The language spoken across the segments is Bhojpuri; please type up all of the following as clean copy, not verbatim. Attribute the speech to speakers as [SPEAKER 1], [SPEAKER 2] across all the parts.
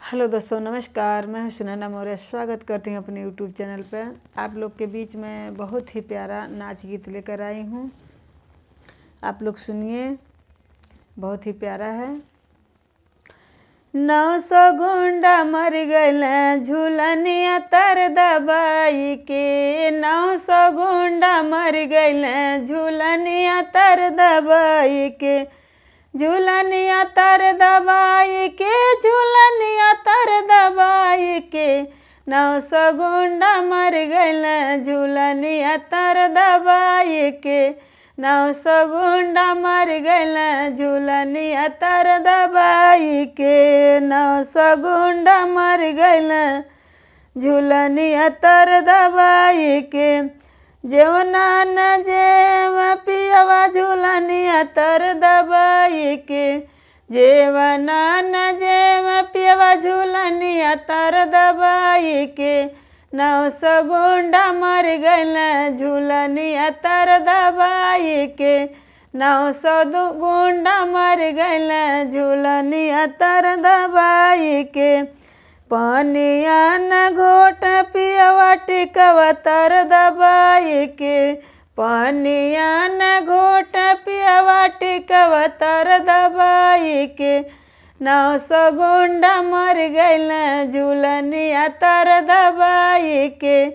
[SPEAKER 1] हेलो दोस्तों, नमस्कार। मैं हूं सुनैना मौर्य। स्वागत करती हूं अपने यूट्यूब चैनल पर। आप लोग के बीच में बहुत ही प्यारा नाच गीत लेकर आई हूं। आप लोग सुनिए, बहुत ही प्यारा है। 900 गुंडा मर गए झूलनिया तर दबाई के। 900 गुंडा मर गए झूलनिया तर दबाई के। झूलनिया तर दबाई के, झूलनिया तर दबाई के। 900 गुंडा मर गए झूलनिया तर दबाई के। 900 गुंडा मर गए झूलनिया तर दबाई के। 900 गुंडा मर गए झूलनिया तर दबाई के। जेवना न जेव पियवा झूलनिया तर दबाई के। जेवना न जेव पियवा झूलनिया तर दबाई के। 900 गुंडा मर गए झूलनिया तर दबाई के। 900 गुंडा मर गए झूलनिया तर दबाई के। पानिया न घोट पियवा टिकवा तर दबाई के। पानिया न घोट पियवा टिकवा तर दबाई के। 900 गुंडा मर गए झूलनिया तर दबाई के।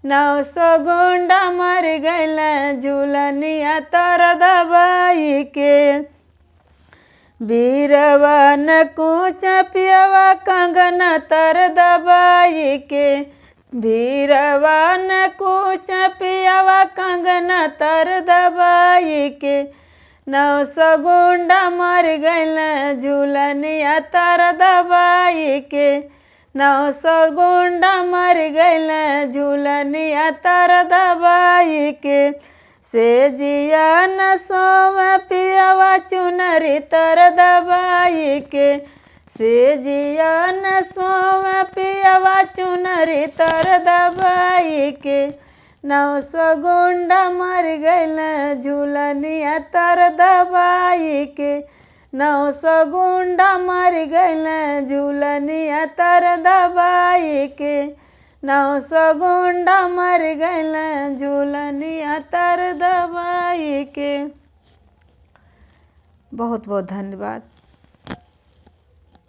[SPEAKER 1] 900 गुंडा मर गए झूलनिया तर दबाई के। बीरवा न कूच पियवा कंगना तर दबाई के। बीरवा न कूच पियवा कंगना तर दबाई के। 900 गुंडा मर गए झूलनिया तर दबाई के। 900 गुंडा मर गए झूलनिया तर दबाई के। से जिया न सोव पियवा चुनरी तर दबाई के। से जिया न सोव पियवा चुनरी तर दबाई के। 900 गुंडा मर गए झूलनिया तर दबाई के। 900 गुंडा मर गए झूलनिया तर दबाई के। 900 गुंडा मर गए झूलनिया तर दबाई के। बहुत बहुत धन्यवाद।